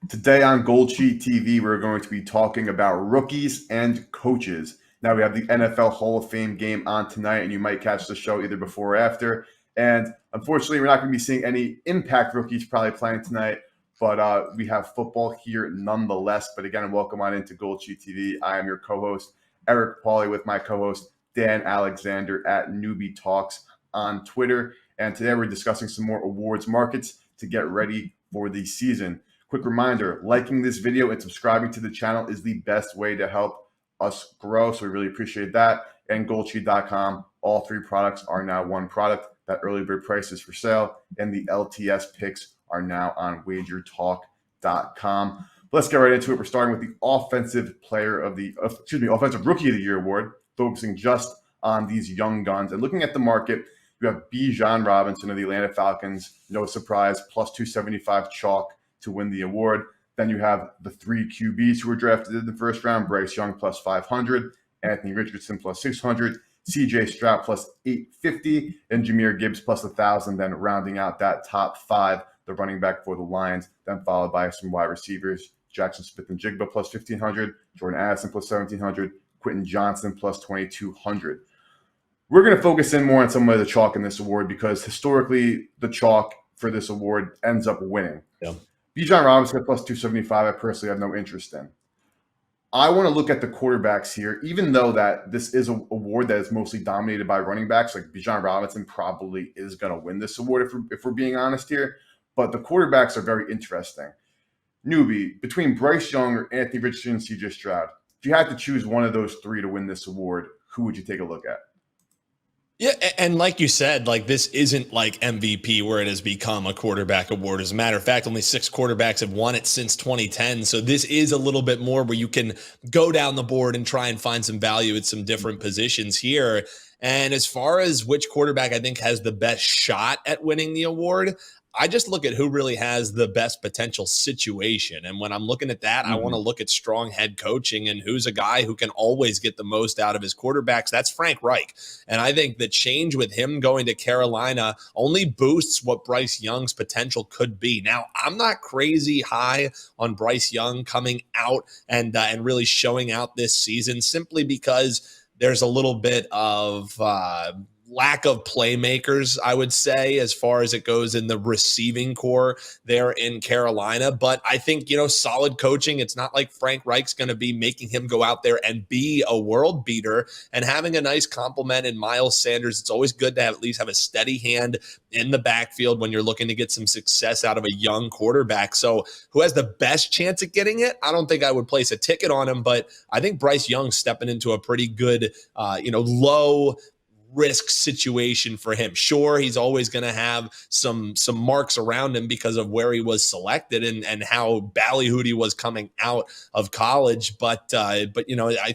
Today on GoldSheet TV, we're going to be talking about rookies and coaches. Now we have the NFL Hall of Fame game on tonight, and you might catch the show either before or after. And unfortunately, we're not going to be seeing any impact rookies probably playing tonight, but we have football here nonetheless. But again, welcome on into GoldSheet TV. I am your co-host, Eric Pauly, with my co-host, Dan Alexander at Newbie Talks on Twitter. And today we're discussing some more awards markets to get ready for the season. Quick reminder, liking this video and subscribing to the channel is the best way to help us grow, so we really appreciate that. And goldsheet.com, all three products are now one product. That early bird price is for sale, and the LTS picks are now on WagerTalk.com. Let's get right into it. We're starting with the offensive rookie of the year award, focusing just on these young guns. And looking at the market, you have Bijan Robinson of the Atlanta Falcons, no surprise, plus 275 chalk to win the award. Then you have the three QBs who were drafted in the first round: Bryce Young plus 500, Anthony Richardson plus 600, CJ Stroud plus 850, and Jahmyr Gibbs plus 1,000. Then rounding out that top five, the running back for the Lions, then followed by some wide receivers: Jackson Smith-Njigba plus 1,500, Jordan Addison plus 1,700, Quentin Johnson plus 2,200. We're going to focus in more on some of the chalk in this award because historically the chalk for this award ends up winning. Yeah. Bijan Robinson plus 275, I personally have no interest in. I want to look at the quarterbacks here, even though that this is an award that is mostly dominated by running backs. Like Bijan Robinson probably is going to win this award if we're being honest here. But the quarterbacks are very interesting. Newbie, between Bryce Young or Anthony Richardson and CJ Stroud, if you had to choose one of those three to win this award, who would you take a look at? Yeah, and like you said, like this isn't like MVP where it has become a quarterback award. As a matter of fact, only 6 quarterbacks have won it since 2010. So this is a little bit more where you can go down the board and try and find some value at some different positions here. And as far as which quarterback I think has the best shot at winning the award, I just look at who really has the best potential situation. And when I'm looking at that, I want to look at strong head coaching and who's a guy who can always get the most out of his quarterbacks. That's Frank Reich. And I think the change with him going to Carolina only boosts what Bryce Young's potential could be. Now, I'm not crazy high on Bryce Young coming out and really showing out this season simply because there's a little bit of lack of playmakers, I would say, as far as it goes in the receiving core there in Carolina. But I think, solid coaching. It's not like Frank Reich's going to be making him go out there and be a world beater, and having a nice compliment in Miles Sanders. It's always good to at least have a steady hand in the backfield when you're looking to get some success out of a young quarterback. So who has the best chance at getting it? I don't think I would place a ticket on him, but I think Bryce Young's stepping into a pretty good, low risk situation for him. Sure, he's always going to have some marks around him because of where he was selected and how ballyhooed he was coming out of college. But I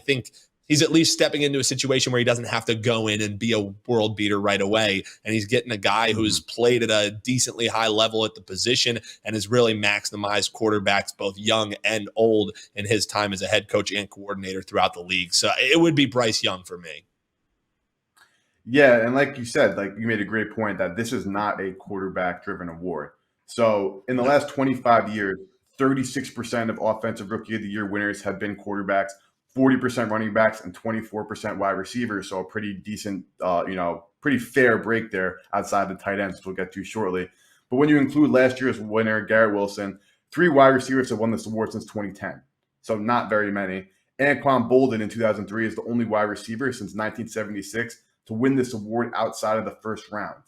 think he's at least stepping into a situation where he doesn't have to go in and be a world beater right away. And he's getting a guy who's played at a decently high level at the position and has really maximized quarterbacks, both young and old, in his time as a head coach and coordinator throughout the league. So it would be Bryce Young for me. Yeah, and like you said, like you made a great point that this is not a quarterback-driven award. So in the last 25 years, 36% of Offensive Rookie of the Year winners have been quarterbacks, 40% running backs, and 24% wide receivers. So a pretty decent, pretty fair break there outside the tight ends, which we'll get to shortly. But when you include last year's winner, Garrett Wilson, 3 wide receivers have won this award since 2010. So not very many. Anquan Boldin in 2003 is the only wide receiver since 1976 to win this award outside of the first round.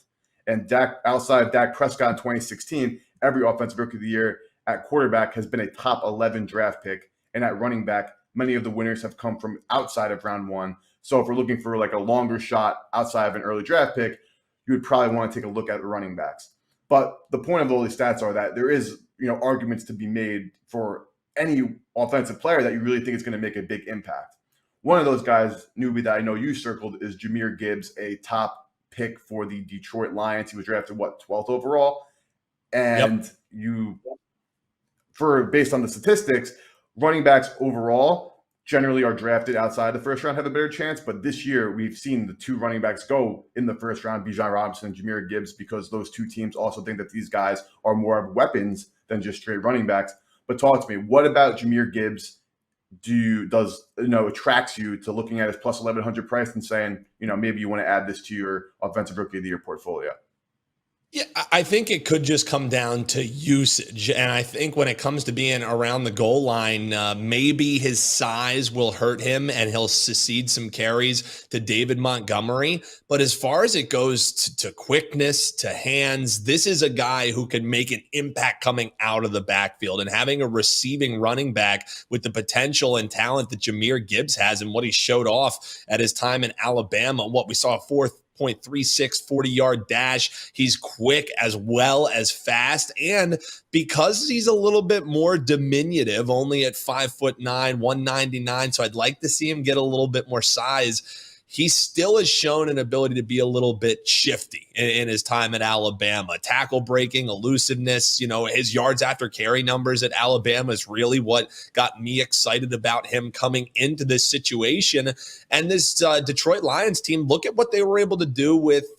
And outside of Dak Prescott in 2016, every Offensive Rookie of the Year at quarterback has been a top 11 draft pick. And at running back, many of the winners have come from outside of round 1. So if we're looking for like a longer shot outside of an early draft pick, you would probably want to take a look at the running backs. But the point of all these stats are that there is, arguments to be made for any offensive player that you really think is going to make a big impact. One of those guys, Newbie, that I know you circled is Jahmyr Gibbs, a top pick for the Detroit Lions. He was drafted, 12th overall? And based on the statistics, running backs overall generally are drafted outside the first round, have a better chance. But this year, we've seen the 2 running backs go in the first round, Bijan Robinson and Jahmyr Gibbs, because those 2 teams also think that these guys are more of weapons than just straight running backs. But talk to me. What about Jahmyr Gibbs attracts you to looking at his plus 1,100 price and saying, maybe you want to add this to your offensive rookie of the year portfolio? Yeah, I think it could just come down to usage. And I think when it comes to being around the goal line, maybe his size will hurt him and he'll secede some carries to David Montgomery. But as far as it goes to quickness, to hands, this is a guy who can make an impact coming out of the backfield, and having a receiving running back with the potential and talent that Jahmyr Gibbs has and what he showed off at his time in Alabama. We saw a 4.36 40-yard dash. He's quick as well as fast. And because he's a little bit more diminutive, only at 5'9", 199, so I'd like to see him get a little bit more size. He still has shown an ability to be a little bit shifty in his time at Alabama. Tackle breaking, elusiveness, his yards after carry numbers at Alabama is really what got me excited about him coming into this situation. And this Detroit Lions team, look at what they were able to do with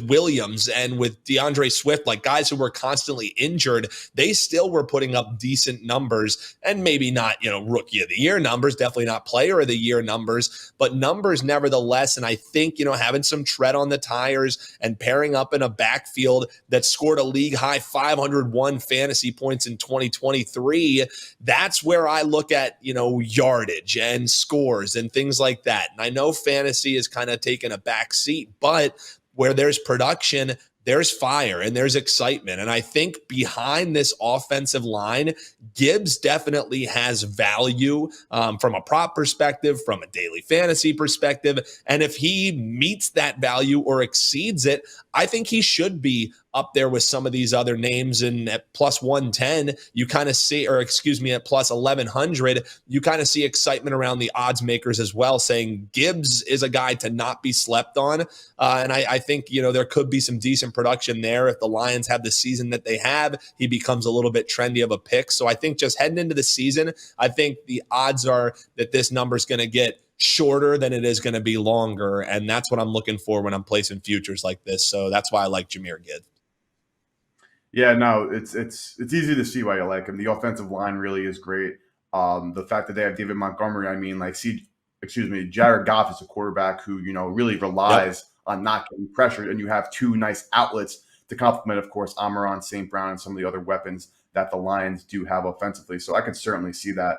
Williams and with DeAndre Swift, like guys who were constantly injured. They still were putting up decent numbers, and maybe not, rookie of the year numbers, definitely not player of the year numbers, but numbers nevertheless. And I think, having some tread on the tires and pairing up in a backfield that scored a league high 501 fantasy points in 2023, that's where I look at, yardage and scores and things like that. And I know fantasy is kind of taking a back seat, but where there's production, there's fire and there's excitement. And I think behind this offensive line, Gibbs definitely has value from a prop perspective, from a daily fantasy perspective. And if he meets that value or exceeds it, I think he should be up there with some of these other names. And at plus 110, you kind of see, at plus 1,100, you kind of see excitement around the odds makers as well, saying Gibbs is a guy to not be slept on. And I think, there could be some decent production there. If the Lions have the season that they have, he becomes a little bit trendy of a pick. So I think just heading into the season, I think the odds are that this number is going to get shorter than it is going to be longer. And that's what I'm looking for when I'm placing futures like this. So that's why I like Jahmyr Gibbs. Yeah, no, it's easy to see why you like him. The offensive line really is great. The fact that they have David Montgomery, Jared Goff is a quarterback who, really relies on not getting pressured, and you have two nice outlets to complement, of course, Amon-Ra St. Brown and some of the other weapons that the Lions do have offensively. So I can certainly see that.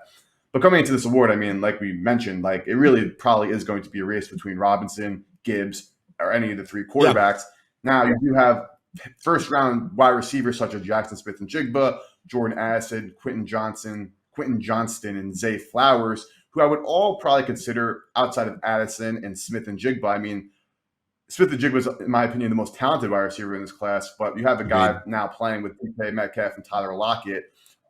But coming into this award, like we mentioned, it really probably is going to be a race between Robinson, Gibbs, or any of the three quarterbacks. Yeah. Now, you do have first-round wide receivers such as Jackson Smith-Njigba, Jordan Addison, Quentin Johnston, and Zay Flowers, who I would all probably consider outside of Addison and Smith-Njigba. Smith-Njigba is, in my opinion, the most talented wide receiver in this class, but you have a guy now playing with DK Metcalf and Tyler Lockett.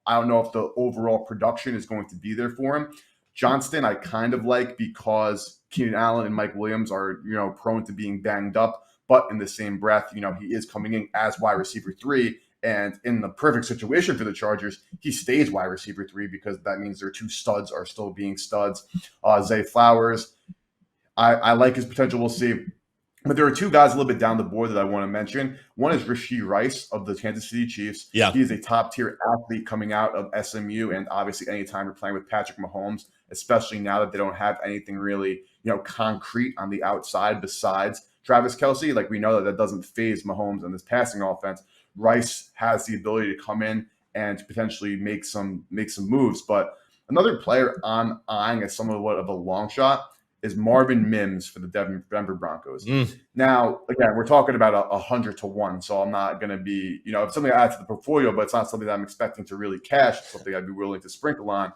I don't know if the overall production is going to be there for him. Johnston, I kind of like because Keenan Allen and Mike Williams are, prone to being banged up. But in the same breath, he is coming in as wide receiver 3. And in the perfect situation for the Chargers, he stays wide receiver 3 because that means their two studs are still being studs. Zay Flowers, I like his potential. We'll see. But there are two guys a little bit down the board that I want to mention. One is Rashee Rice of the Kansas City Chiefs. Yeah. He is a top-tier athlete coming out of SMU, and obviously anytime you're playing with Patrick Mahomes, especially now that they don't have anything really, concrete on the outside besides Travis Kelce, we know that doesn't phase Mahomes in this passing offense. Rice has the ability to come in and potentially make some moves. But another player I'm eyeing as somewhat of a long shot is Marvin Mims for the Denver Broncos. Now, again, we're talking about 100 to 1, so I'm not going to be, it's something I add to the portfolio, but it's not something that I'm expecting to really cash. It's something I'd be willing to sprinkle on.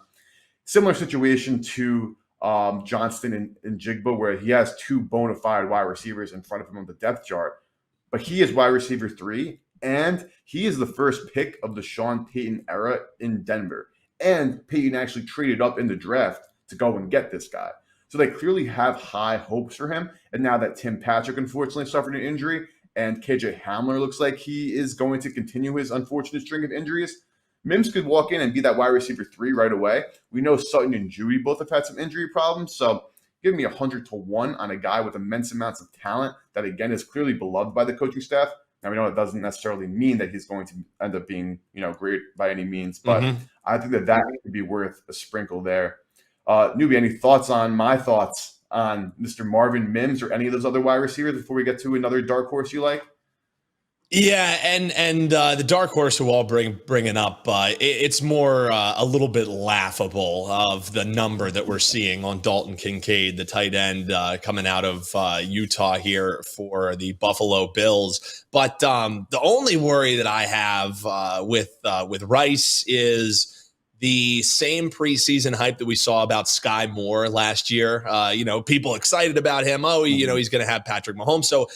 Similar situation to Johnston and Njigba, where he has two bona fide wide receivers in front of him on the depth chart, but he is wide receiver 3, and he is the first pick of the Sean Payton era in Denver. And Payton actually traded up in the draft to go and get this guy. So they clearly have high hopes for him. And now that Tim Patrick unfortunately suffered an injury and KJ Hamler looks like he is going to continue his unfortunate string of injuries, Mims could walk in and be that wide receiver 3 right away. We know Sutton and Judy both have had some injury problems. So give me 100 to 1 on a guy with immense amounts of talent that, again, is clearly beloved by the coaching staff. Now, we know it doesn't necessarily mean that he's going to end up being, great by any means. But I think that could be worth a sprinkle there. Newbie, any thoughts on my thoughts on Mr. Marvin Mims or any of those other wide receivers before we get to another dark horse you like? Yeah, and the dark horse who all bringing up, it's more a little bit laughable of the number that we're seeing on Dalton Kincaid, the tight end coming out of Utah here for the Buffalo Bills. But the only worry that I have with Rice is the same preseason hype that we saw about Sky Moore last year. People excited about him. Oh, he's going to have Patrick Mahomes. So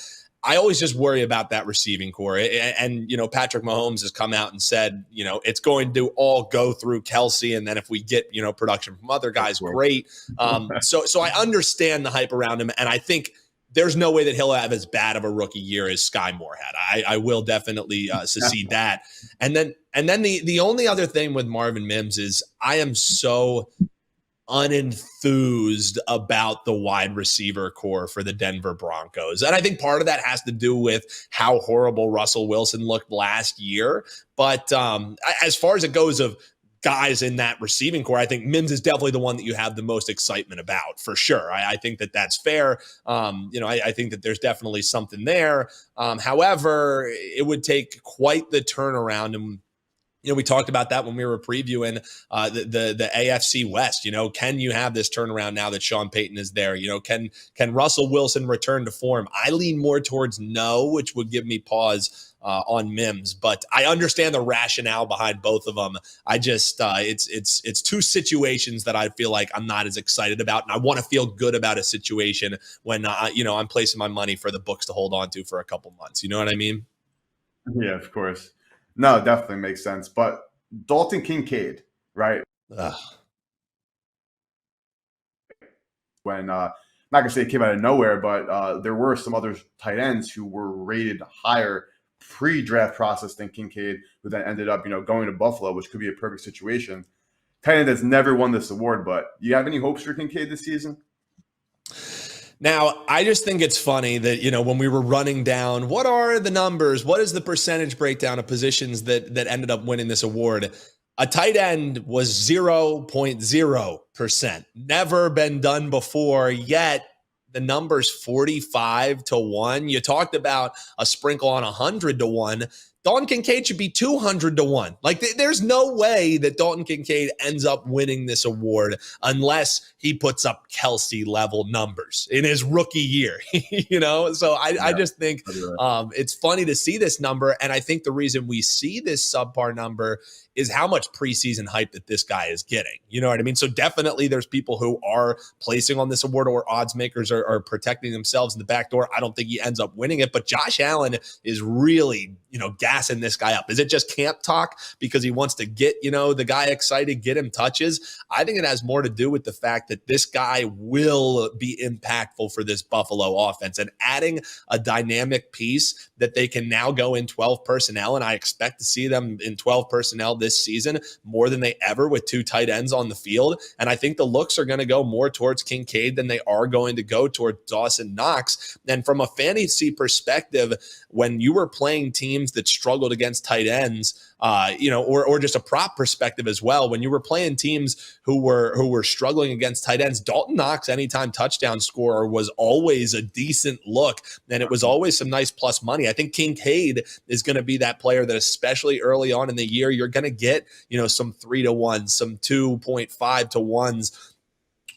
I always just worry about that receiving core. And Patrick Mahomes has come out and said, it's going to all go through Kelsey. And then if we get, production from other guys, great. So I understand the hype around him. And I think there's no way that he'll have as bad of a rookie year as Sky Moore had. I will definitely secede that. And then the only other thing with Marvin Mims is I am so unenthused about the wide receiver core for the Denver Broncos. And I think part of that has to do with how horrible Russell Wilson looked last year. But as far as it goes of guys in that receiving core, I think Mims is definitely the one that you have the most excitement about, for sure. I think that that's fair. I think that there's definitely something there. However, it would take quite the turnaround, and we talked about that when we were previewing the AFC West. Can you have this turnaround now that Sean Payton is there? Can Russell Wilson return to form? I lean more towards no, which would give me pause on Mims, but I understand the rationale behind both of them. I just it's two situations that I feel like I'm not as excited about, and I want to feel good about a situation when I'm placing my money for the books to hold on to for a couple months. You know what I mean? Yeah, of course. No, it definitely makes sense. But Dalton Kincaid, right? When not gonna say it came out of nowhere, but there were some other tight ends who were rated higher pre-draft process than Kincaid, who then ended up, going to Buffalo, which could be a perfect situation. Tight end that's never won this award, but do you have any hopes for Kincaid this season? Now, I just think it's funny that, when we were running down, what are the numbers? What is the percentage breakdown of positions that ended up winning this award? A tight end was 0.0%. Never been done before, yet the number's 45-1. You talked about a sprinkle on 100-1. Dalton Kincaid should be 200-1. Like, there's no way that Dalton Kincaid ends up winning this award unless he puts up Kelsey level numbers in his rookie year. So I just think it's funny to see this number. And I think the reason we see this subpar number is how much preseason hype that this guy is getting. You know what I mean? So definitely there's people who are placing on this award, or odds makers are protecting themselves in the back door. I don't think he ends up winning it, but Josh Allen is really, gassing this guy up. Is it just camp talk because he wants to get, the guy excited, get him touches? I think it has more to do with the fact that this guy will be impactful for this Buffalo offense, and adding a dynamic piece that they can now go in 12 personnel. And I expect to see them in 12 personnel this season more than they ever, with two tight ends on the field. And I think the looks are going to go more towards Kincaid than they are going to go toward Dawson Knox. And from a fantasy perspective, when you were playing teams that struggled against tight ends, or just a prop perspective as well, when you were playing teams who were struggling against tight ends, Dalton Knox, anytime touchdown scorer, was always a decent look, and it was always some nice plus money. I think Kincaid is going to be that player that, especially early on in the year, you're going to get, some 3-1, some 2.5-1s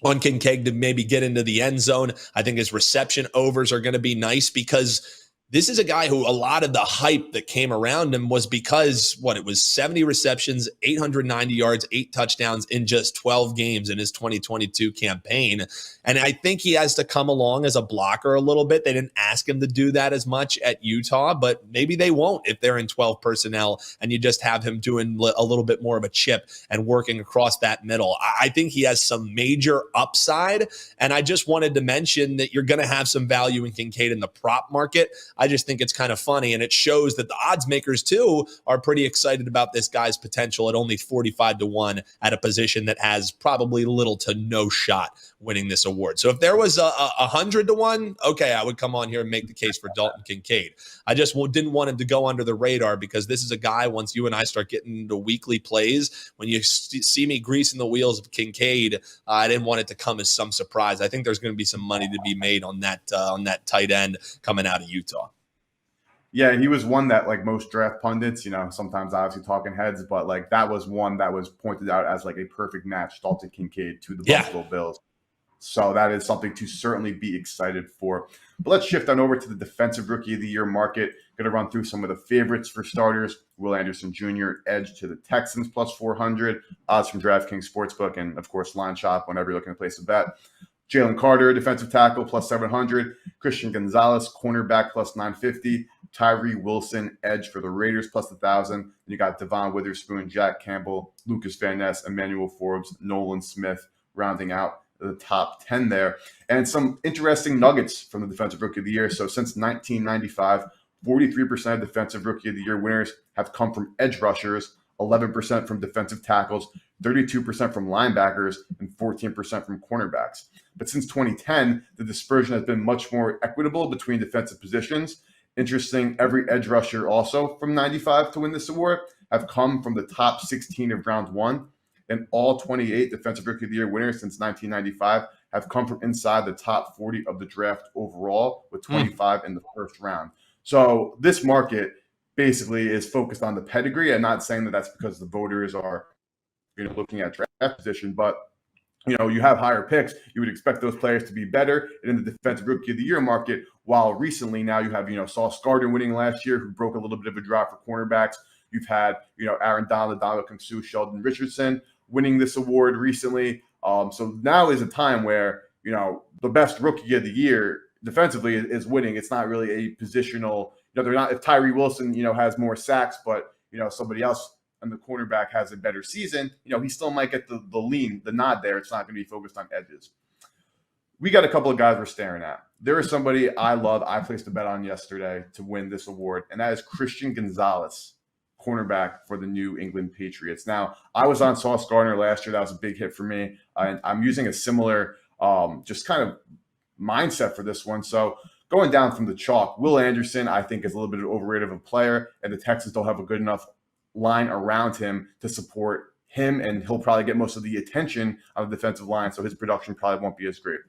on Kincaid to maybe get into the end zone. I think his reception overs are going to be nice, because this is a guy who a lot of the hype that came around him was because it was 70 receptions, 890 yards, 8 touchdowns in just 12 games in his 2022 campaign. And I think he has to come along as a blocker a little bit. They didn't ask him to do that as much at Utah, but maybe they won't if they're in 12 personnel and you just have him doing a little bit more of a chip and working across that middle. I think he has some major upside. And I just wanted to mention that you're going to have some value in Kincaid in the prop market. I just think it's kind of funny. And it shows that the odds makers too are pretty excited about this guy's potential at only 45-1 at a position that has probably little to no shot winning this award. So if there was a 100-1, okay, I would come on here and make the case for Dalton Kincaid. I just didn't want him to go under the radar because this is a guy, once you and I start getting into weekly plays, when you see me greasing the wheels of Kincaid, I didn't want it to come as some surprise. I think there's going to be some money to be made on that tight end coming out of Utah. Yeah, he was one that, like most draft pundits, sometimes obviously talking heads, but like that was one that was pointed out as like a perfect match, Dalton Kincaid to the Buffalo Bills. So that is something to certainly be excited for. But let's shift on over to the Defensive Rookie of the Year market. Going to run through some of the favorites for starters. Will Anderson Jr., edge to the Texans, plus 400. Odds from DraftKings Sportsbook and, of course, Line Shop whenever you're looking to place a bet. Jalen Carter, defensive tackle, plus 700. Christian Gonzales, cornerback, plus 950. Tyree Wilson, edge for the Raiders, plus 1,000. And you got Devon Witherspoon, Jack Campbell, Lucas Van Ness, Emmanuel Forbes, Nolan Smith, rounding out the top 10 there. And some interesting nuggets from the Defensive Rookie of the Year. So since 1995, 43% of Defensive Rookie of the Year winners have come from edge rushers, 11% from defensive tackles, 32% from linebackers, and 14% from cornerbacks. But since 2010, the dispersion has been much more equitable between defensive positions. Interesting, every edge rusher also from 95 to win this award have come from the top 16 of round one. And all 28 Defensive Rookie of the Year winners since 1995 have come from inside the top 40 of the draft overall, with 25 in the first round. So this market basically is focused on the pedigree. I'm not saying that that's because the voters are looking at draft position, but you have higher picks. You would expect those players to be better. And in the Defensive Rookie of the Year market, while recently now you have Sauce Gardner winning last year, who broke a little bit of a drop for cornerbacks. You've had Aaron Donald, Dominic Sue, Sheldon Richardson winning this award recently. So now is a time where the best Rookie of the Year defensively is winning. It's not really a positional. They're not. If Tyree Wilson has more sacks, but somebody else and the cornerback has a better season, he still might get the nod there. It's not going to be focused on edges. We got a couple of guys we're staring at. There is somebody I love. I placed a bet on yesterday to win this award, and that is Christian Gonzales, cornerback for the New England Patriots. Now, I was on Sauce Gardner last year. That was a big hit for me. And I'm using a similar just kind of mindset for this one. So going down from the chalk, Will Anderson, I think, is a little bit overrated of a player, and the Texans don't have a good enough line around him to support him, and he'll probably get most of the attention on the defensive line, so his production probably won't be as great.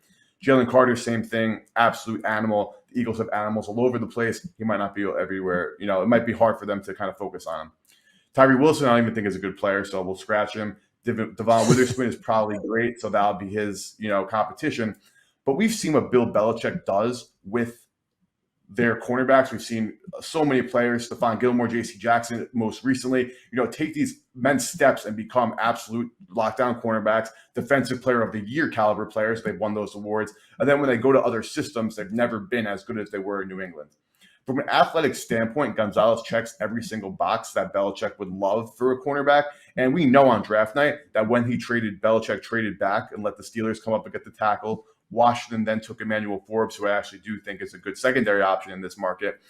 Jalen Carter, same thing, absolute animal. The Eagles have animals all over the place. He might not be everywhere. It might be hard for them to kind of focus on him. Tyree Wilson, I don't even think is a good player, so we'll scratch him. Devon Witherspoon is probably great, so that'll be his, competition. But we've seen what Bill Belichick does with their cornerbacks. We've seen so many players, Stephon Gilmore, J.C. Jackson, most recently, take these immense steps and become absolute lockdown cornerbacks, defensive player of the year caliber players. They've won those awards. And then when they go to other systems, they've never been as good as they were in New England. From an athletic standpoint, Gonzales checks every single box that Belichick would love for a cornerback. And we know on draft night that when Belichick traded back and let the Steelers come up and get the tackle, Washington then took Emmanuel Forbes, who I actually do think is a good secondary option in this market.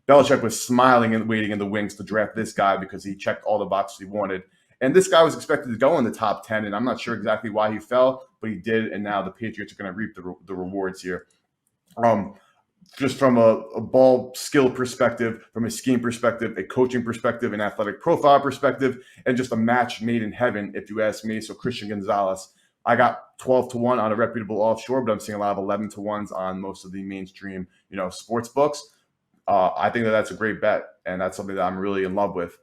Belichick was smiling and waiting in the wings to draft this guy because he checked all the boxes he wanted. And this guy was expected to go in the top 10, and I'm not sure exactly why he fell, but he did, and now the Patriots are going to reap the rewards here. Just from a ball skill perspective, from a scheme perspective, a coaching perspective, an athletic profile perspective, and just a match made in heaven, if you ask me. So Christian Gonzales, I got 12-1 on a reputable offshore, but I'm seeing a lot of 11-1s on most of the mainstream, sports books. I think that's a great bet, and that's something that I'm really in love with.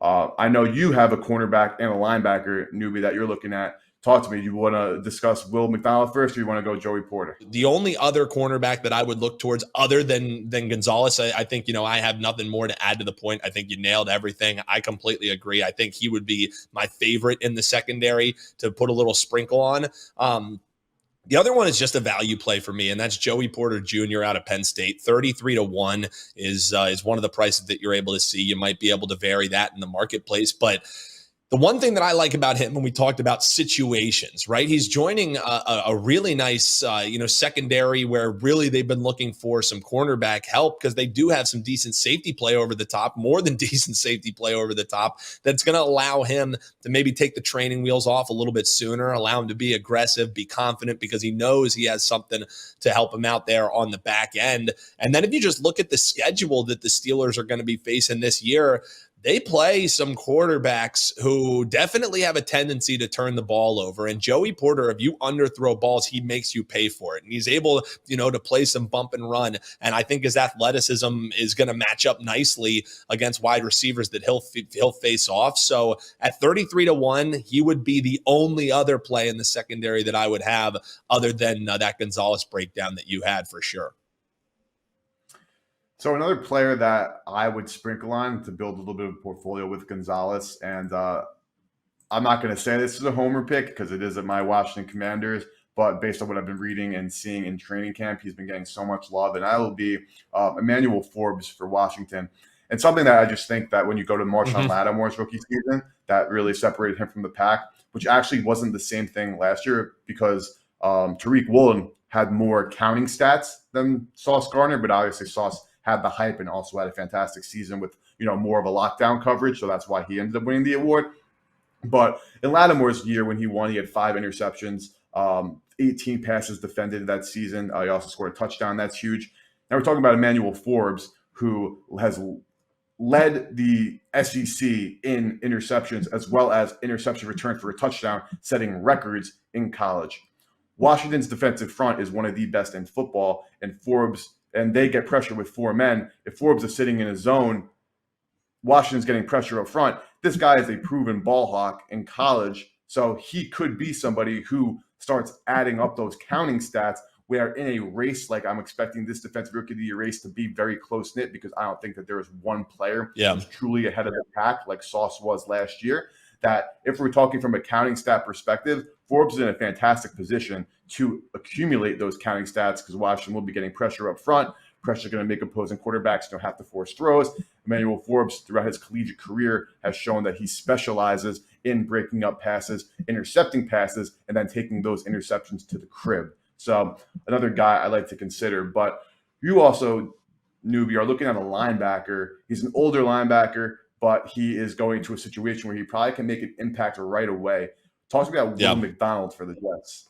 I know you have a cornerback and a linebacker newbie that you're looking at. Talk to me. Do you want to discuss Will McDonald first, or you want to go Joey Porter? The only other cornerback that I would look towards other than Gonzales, I think, I have nothing more to add to the point. I think you nailed everything. I completely agree. I think he would be my favorite in the secondary to put a little sprinkle on. The other one is just a value play for me, and that's Joey Porter Jr. out of Penn State. 33-1 is one of the prices that you're able to see. You might be able to vary that in the marketplace, but The one thing that I like about him when we talked about situations, right? He's joining a really nice, secondary where really they've been looking for some cornerback help because they do have some decent safety play over the top, more than decent safety play over the top. That's going to allow him to maybe take the training wheels off a little bit sooner, allow him to be aggressive, be confident because he knows he has something to help him out there on the back end. And then if you just look at the schedule that the Steelers are going to be facing this year, they play some quarterbacks who definitely have a tendency to turn the ball over. And Joey Porter, if you underthrow balls, he makes you pay for it. And he's able, to play some bump and run. And I think his athleticism is going to match up nicely against wide receivers that he'll face off. So at 33-1, he would be the only other play in the secondary that I would have other than that Gonzales breakdown that you had for sure. So another player that I would sprinkle on to build a little bit of a portfolio with Gonzales, and I'm not going to say this is a homer pick because it isn't my Washington Commanders, but based on what I've been reading and seeing in training camp, he's been getting so much love, and I will be Emmanuel Forbes for Washington. And something that I just think that when you go to Marshawn Lattimore's rookie season, that really separated him from the pack, which actually wasn't the same thing last year because Tariq Woolen had more counting stats than Sauce Gardner, but obviously Sauce had the hype and also had a fantastic season with, more of a lockdown coverage. So that's why he ended up winning the award. But in Lattimore's year when he won, he had 5 interceptions, 18 passes defended that season. He also scored a touchdown. That's huge. Now we're talking about Emmanuel Forbes, who has led the SEC in interceptions as well as interception return for a touchdown, setting records in college. Washington's defensive front is one of the best in football, and they get pressure with 4 men. If Forbes is sitting in a zone, Washington's getting pressure up front. This guy is a proven ball hawk in college, so he could be somebody who starts adding up those counting stats where in a race, like I'm expecting this defensive rookie of the year race to be very close-knit because I don't think that there is one player who's truly ahead of the pack like Sauce was last year, that if we're talking from a counting stat perspective, Forbes is in a fantastic position to accumulate those counting stats because Washington will be getting pressure up front. Pressure is going to make opposing quarterbacks don't have to force throws. Emmanuel Forbes, throughout his collegiate career, has shown that he specializes in breaking up passes, intercepting passes, and then taking those interceptions to the crib. So another guy I like to consider. But you also, newbie, are looking at a linebacker. He's an older linebacker, but he is going to a situation where he probably can make an impact right away. Talk to me about Will McDonald for the Jets.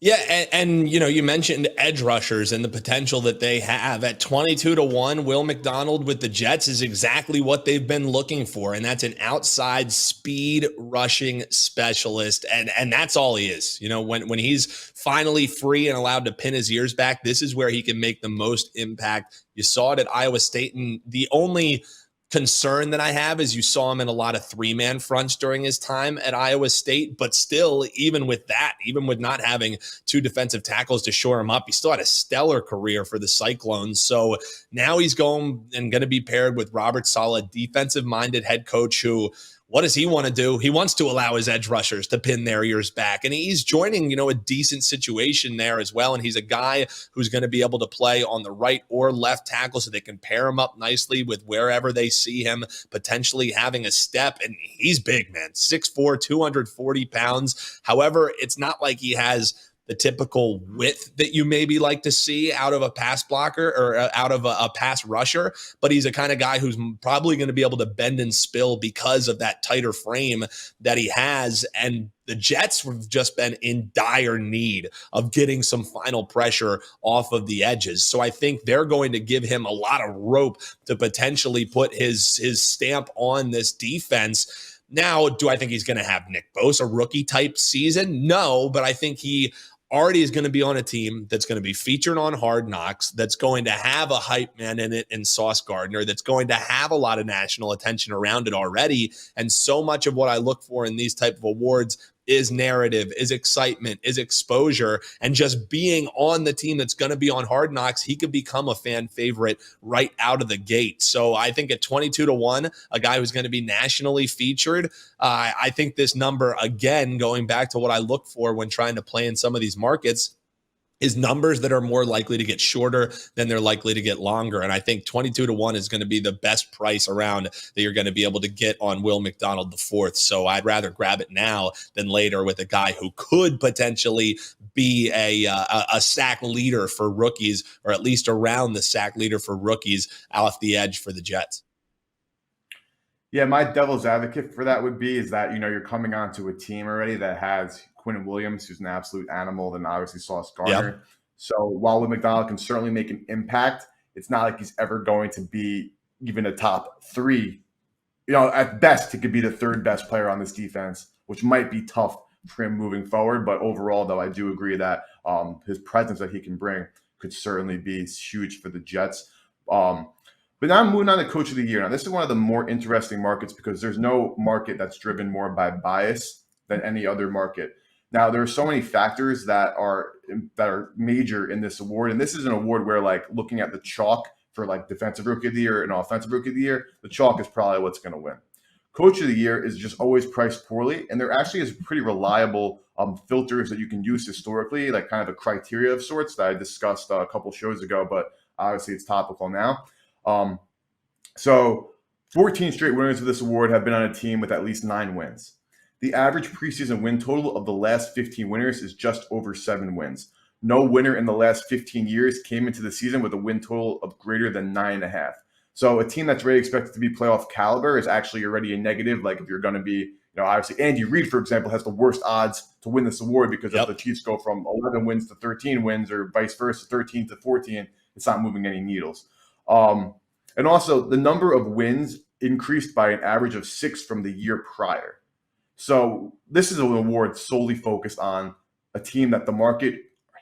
Yeah, and you mentioned edge rushers and the potential that they have. At 22-1, Will McDonald with the Jets is exactly what they've been looking for, and that's an outside speed rushing specialist, and that's all he is. When he's finally free and allowed to pin his ears back, this is where he can make the most impact. You saw it at Iowa State, and the only concern that I have is you saw him in a lot of 3-man fronts during his time at Iowa State, but still, even with that, even with not having 2 defensive tackles to shore him up, he still had a stellar career for the Cyclones. So now he's going to be paired with Robert Saleh, defensive-minded head coach who, what does he want to do? He wants to allow his edge rushers to pin their ears back. And he's joining, a decent situation there as well. And he's a guy who's going to be able to play on the right or left tackle so they can pair him up nicely with wherever they see him potentially having a step. And he's big, man. 6'4", 240 pounds. However, it's not like he has the typical width that you maybe like to see out of a pass blocker or out of a pass rusher, but he's a kind of guy who's probably going to be able to bend and spill because of that tighter frame that he has. And the Jets have just been in dire need of getting some final pressure off of the edges. So I think they're going to give him a lot of rope to potentially put his stamp on this defense. Now, do I think he's going to have Nick Bosa rookie type season? No, but I think he already is going to be on a team that's going to be featured on Hard Knocks, that's going to have a hype man in it in Sauce Gardner, that's going to have a lot of national attention around it already. And so much of what I look for in these type of awards is narrative, is excitement, is exposure, and just being on the team that's going to be on Hard Knocks, he could become a fan favorite right out of the gate. So I think at 22-1, a guy who's going to be nationally featured, I think this number, again, going back to what I look for when trying to play in some of these markets, is numbers that are more likely to get shorter than they're likely to get longer. And I think 22-1 is going to be the best price around that you're going to be able to get on Will McDonald IV. So I'd rather grab it now than later with a guy who could potentially be a sack leader for rookies, or at least around the sack leader for rookies off the edge for the Jets. Yeah, my devil's advocate for that would be is that, you're coming onto a team already that has Quinn Williams, who's an absolute animal, then obviously Sauce Gardner. Yep. So while Will McDonald can certainly make an impact, it's not like he's ever going to be even a top 3. At best, he could be the 3rd best player on this defense, which might be tough for him moving forward. But overall, though, I do agree that his presence that he can bring could certainly be huge for the Jets. But now I'm moving on to Coach of the Year. Now, this is one of the more interesting markets because there's no market that's driven more by bias than any other market. Now, there are so many factors that are major in this award, and this is an award where, like, looking at the chalk for like Defensive Rookie of the Year and Offensive Rookie of the Year, the chalk is probably what's going to win. Coach of the Year is just always priced poorly, and there actually is pretty reliable filters that you can use historically, like kind of a criteria of sorts that I discussed a couple shows ago, but obviously it's topical now. So 14 straight winners of this award have been on a team with at least 9 wins. The average preseason win total of the last 15 winners is just over 7 wins. No winner in the last 15 years came into the season with a win total of greater than 9.5. So a team that's really expected to be playoff caliber is actually already a negative. Like if you're going to be, obviously Andy Reid, for example, has the worst odds to win this award because if the Chiefs go from 11 wins to 13 wins or vice versa, 13 to 14, it's not moving any needles. And also the number of wins increased by an average of 6 from the year prior. So this is an award solely focused on a team that the market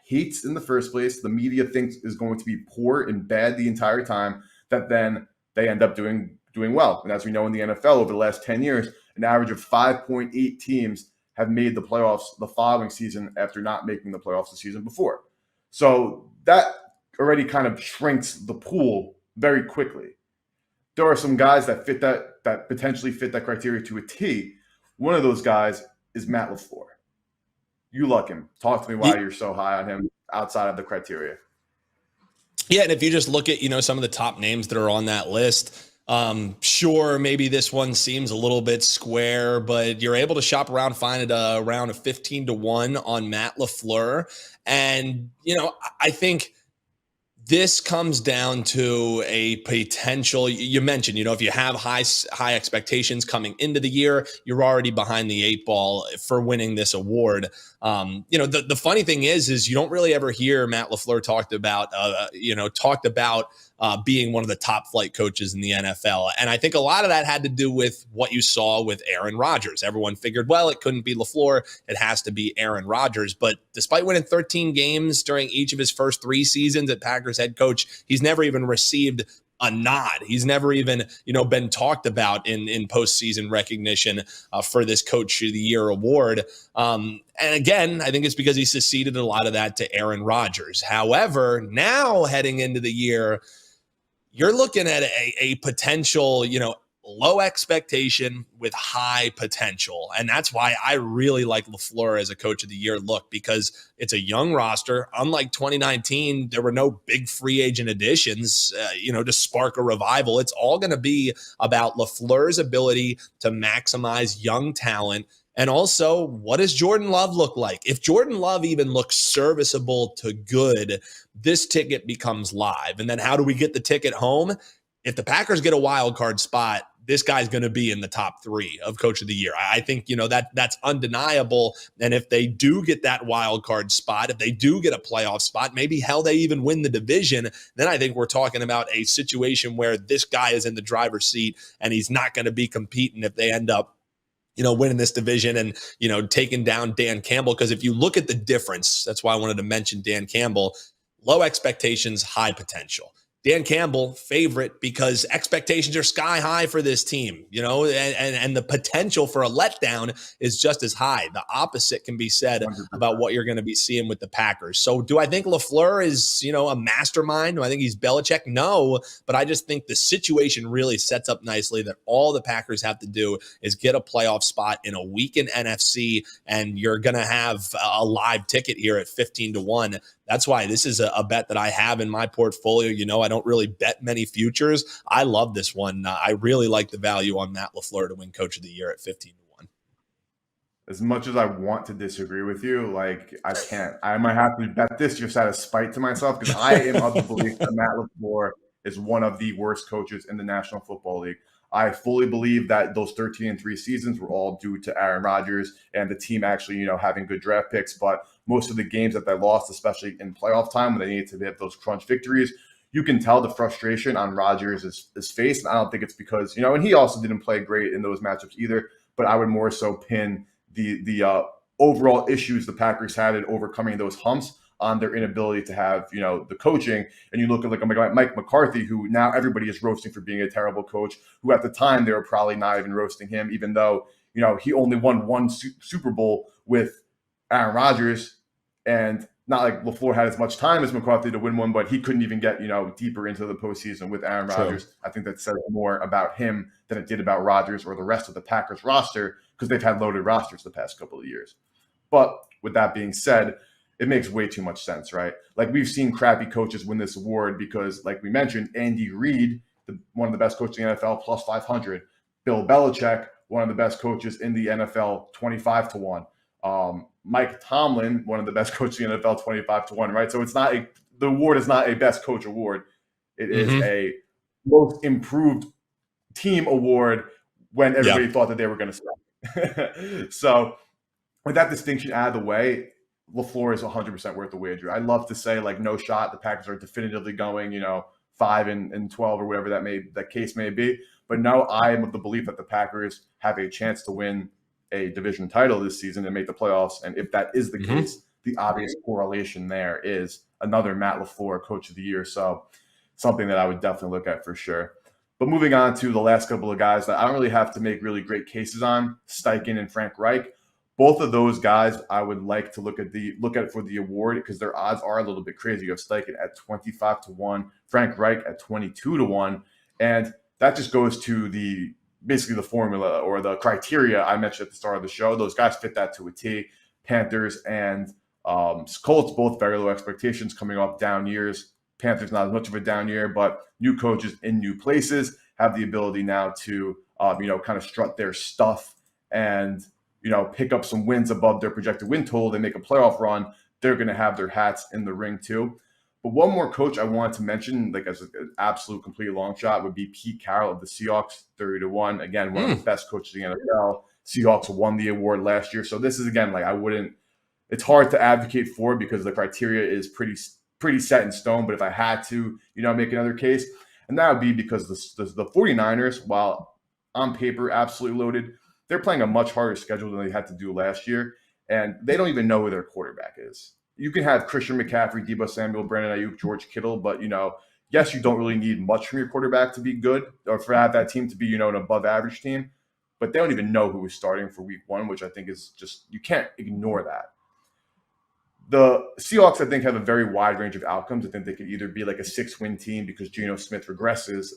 hates in the first place, the media thinks is going to be poor and bad the entire time, that then they end up doing well. And as we know in the NFL over the last 10 years, an average of 5.8 teams have made the playoffs the following season after not making the playoffs the season before. So that already kind of shrinks the pool very quickly. There are some guys that fit that potentially fit that criteria to a T. One of those guys is Matt LaFleur. You like him. Talk to me why you're so high on him outside of the criteria. Yeah, and if you just look at, some of the top names that are on that list, sure, maybe this one seems a little bit square, but you're able to shop around, find it around a 15-1 on Matt LaFleur. And, I think this comes down to a potential. You mentioned, if you have high expectations coming into the year, you're already behind the 8 ball for winning this award. The funny thing is you don't really ever hear Matt LaFleur talked about being one of the top flight coaches in the NFL. And I think a lot of that had to do with what you saw with Aaron Rodgers. Everyone figured, well, it couldn't be LaFleur. It has to be Aaron Rodgers. But despite winning 13 games during each of his first 3 seasons at Packers head coach, he's never even received a nod. He's never even, been talked about in postseason recognition for this Coach of the Year award. And again, I think it's because he succeeded a lot of that to Aaron Rodgers. However, now heading into the year, you're looking at a potential, low expectation with high potential. And that's why I really like LaFleur as a Coach of the Year look, because it's a young roster. Unlike 2019, there were no big free agent additions, to spark a revival. It's all going to be about LaFleur's ability to maximize young talent. And also, what does Jordan Love look like? If Jordan Love even looks serviceable to good, this ticket becomes live. And then how do we get the ticket home? If the Packers get a wild card spot, this guy's going to be in the top 3 of Coach of the Year. I think, that's undeniable. And if they do get that wild card spot, if they do get a playoff spot, maybe hell, they even win the division, then I think we're talking about a situation where this guy is in the driver's seat and he's not going to be competing if they end up winning this division and, taking down Dan Campbell. Because if you look at the difference, that's why I wanted to mention Dan Campbell, low expectations, high potential. Dan Campbell, favorite because expectations are sky high for this team, and the potential for a letdown is just as high. The opposite can be said 100%. About what you're going to be seeing with the Packers. So do I think LaFleur is, a mastermind? Do I think he's Belichick? No, but I just think the situation really sets up nicely that all the Packers have to do is get a playoff spot in a weakened NFC, and you're going to have a live ticket here at 15-1 That's why this is a bet that I have in my portfolio. I don't really bet many futures. I love this one. I really like the value on Matt LaFleur to win Coach of the Year at 15-1. As much as I want to disagree with you, I can't. I might have to bet this just out of spite to myself, because I am of the belief that Matt LaFleur is one of the worst coaches in the National Football League. I fully believe that those 13-3 seasons were all due to Aaron Rodgers and the team actually, having good draft picks. But most of the games that they lost, especially in playoff time when they needed to have those crunch victories, you can tell the frustration on Rodgers' face. And I don't think it's because, and he also didn't play great in those matchups either. But I would more so pin the overall issues the Packers had in overcoming those humps on their inability to have, the coaching. And you look at Mike McCarthy, who now everybody is roasting for being a terrible coach, who at the time they were probably not even roasting him, even though, he only won one Super Bowl with Aaron Rodgers, and not like LaFleur had as much time as McCarthy to win one, but he couldn't even get, deeper into the postseason with Aaron Rodgers. I think that says more about him than it did about Rodgers or the rest of the Packers roster, because they've had loaded rosters the past couple of years. But with that being said, it makes way too much sense, right? Like, we've seen crappy coaches win this award because, like we mentioned, Andy Reid, one of the best coaches in the NFL, plus 500. Bill Belichick, one of the best coaches in the NFL, 25-1. Mike Tomlin, one of the best coaches in the NFL, 25-1, right? So the award is not a best coach award. It is a most improved team award when everybody thought that they were going to stop. So with that distinction out of the way, LaFleur is 100% worth the wager. I'd love to say no shot. The Packers are definitively going, 5-12 or whatever that case may be. But no, I am of the belief that the Packers have a chance to win a division title this season and make the playoffs. And if that is the case, the obvious correlation there is another Matt LaFleur Coach of the Year. So something that I would definitely look at for sure. But moving on to the last couple of guys that I don't really have to make really great cases on, Steichen and Frank Reich. Both of those guys, I would like to look at for the award, because their odds are a little bit crazy. You have Steichen at 25-1, Frank Reich at 22-1, and that just goes to basically the formula or the criteria I mentioned at the start of the show. Those guys fit that to a T. Panthers and Colts, both very low expectations, coming off down years. Panthers not as much of a down year, but new coaches in new places have the ability now to kind of strut their stuff and pick up some wins above their projected win total. They make a playoff run, they're going to have their hats in the ring too. But one more coach I wanted to mention, as an absolute complete long shot, would be Pete Carroll of the Seahawks, 30-1. Again, one of the best coaches in the NFL. Seahawks won the award last year. So this is, again, it's hard to advocate for, because the criteria is pretty set in stone. But if I had to, make another case, and that would be because the 49ers, while on paper absolutely loaded, they're playing a much harder schedule than they had to do last year, and they don't even know who their quarterback is. You can have Christian McCaffrey, Deebo Samuel, Brandon Ayuk, George Kittle, but, yes, you don't really need much from your quarterback to be good or for that team to be, an above average team, but they don't even know who is starting for week one, which I think is just, you can't ignore that. The Seahawks, I think, have a very wide range of outcomes. I think they could either be like a 6-win team because Geno Smith regresses,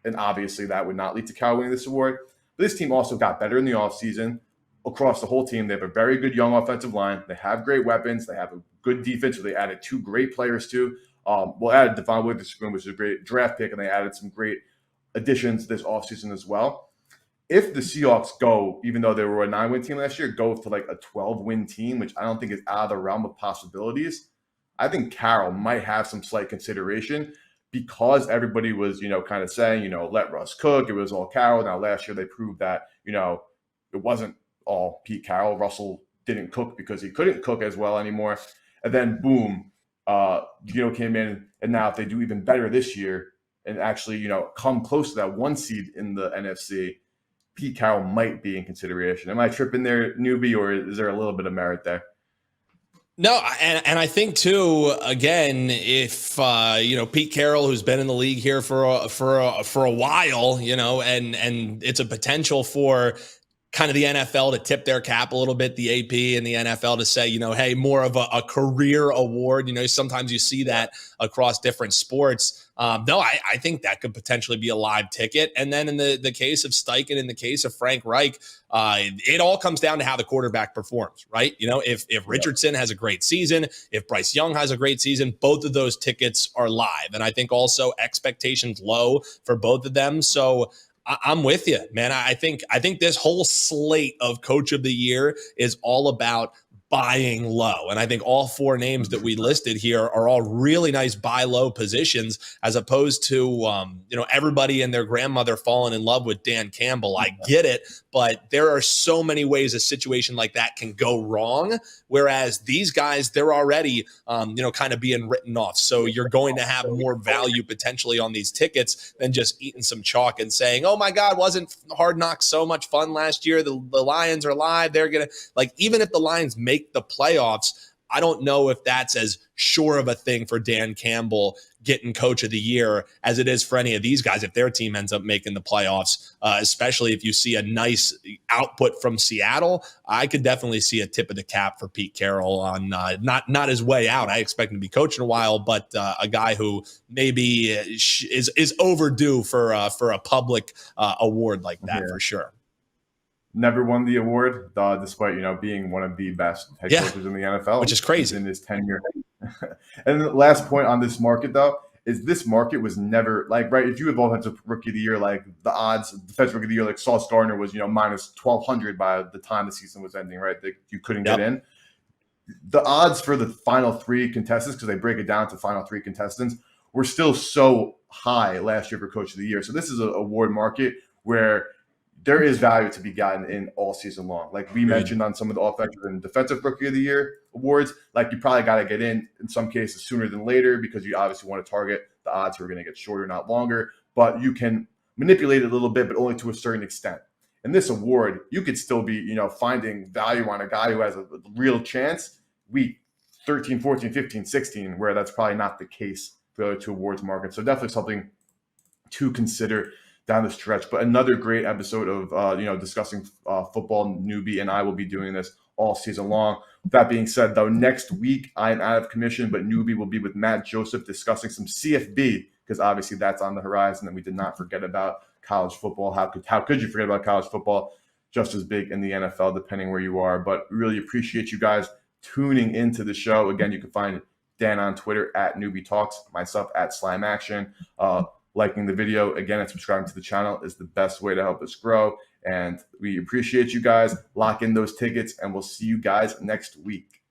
and obviously that would not lead to Carroll winning this award. But this team also got better in the offseason. Across the whole team, they have a very good young offensive line. They have great weapons. They have a good defense, where they added 2 great players to. Added Devon Witherspoon, which is a great draft pick, and they added some great additions this offseason as well. If the Seahawks go, even though they were a 9-win team last year, go to a 12-win team, which I don't think is out of the realm of possibilities, I think Carroll might have some slight consideration, because everybody was, kind of saying, let Russ cook. It was all Carroll. Now, last year they proved that, it wasn't all Pete Carroll. Russell didn't cook because he couldn't cook as well anymore. And then, boom, came in. And now if they do even better this year and actually, come close to that 1 seed in the NFC, Pete Carroll might be in consideration. Am I tripping there, newbie, or is there a little bit of merit there? No, and I think too, again, if Pete Carroll, who's been in the league here for a while, and it's a potential for kind of the NFL to tip their cap a little bit, the AP and the NFL to say, hey, more of a career award. Sometimes you see that across different sports. No, I think that could potentially be a live ticket. And then in the case of Steichen, in the case of Frank Reich, it all comes down to how the quarterback performs, right? If Richardson has a great season, if Bryce Young has a great season, both of those tickets are live. And I think also expectations low for both of them. So I'm with you, man. I think this whole slate of coach of the year is all about buying low. And I think all four names that we listed here are all really nice buy low positions, as opposed to, everybody and their grandmother falling in love with Dan Campbell. I get it, but there are so many ways a situation like that can go wrong. Whereas these guys, they're already, kind of being written off. So you're going to have more value potentially on these tickets than just eating some chalk and saying, oh my God, wasn't Hard Knocks so much fun last year? The Lions are live. They're going to, even if the Lions make the playoffs, I don't know if that's as sure of a thing for Dan Campbell getting coach of the year as it is for any of these guys if their team ends up making the playoffs, especially if you see a nice output from Seattle. I could definitely see a tip of the cap for Pete Carroll on not his way out. I expect him to be coaching a while, but a guy who maybe is overdue for a public award like that for sure. Never won the award, despite being one of the best head coaches in the NFL, which is crazy in his tenure. And the last point on this market, though, is this market was never right. If you have offensive rookie of the year, the odds, defensive rookie of the year, Sauce Gardner was minus 1,200 by the time the season was ending. Right, you couldn't get in. The odds for the final three contestants, because they break it down to final three contestants, were still so high last year for coach of the year. So this is an award market where there is value to be gotten in all season long. Like we mentioned on some of the offensive and defensive rookie of the year awards, you probably got to get in some cases sooner than later, because you obviously want to target the odds who are going to get shorter, not longer. But you can manipulate it a little bit, but only to a certain extent. In this award, you could still be, finding value on a guy who has a real chance week 13, 14, 15, 16, where that's probably not the case for the other two awards markets. So definitely something to consider down the stretch. But another great episode of discussing football. Newbie and I will be doing this all season long. With that being said, though, next week I am out of commission, but Newbie will be with Matt Joseph discussing some CFB, because obviously that's on the horizon, and we did not forget about college football. How could you forget about college football? Just as big in the NFL, depending where you are. But really appreciate you guys tuning into the show. Again, you can find Dan on Twitter at Newbie Talks, myself at Slime Action. Liking the video again and subscribing to the channel is the best way to help us grow. And we appreciate you guys. Lock in those tickets, and we'll see you guys next week.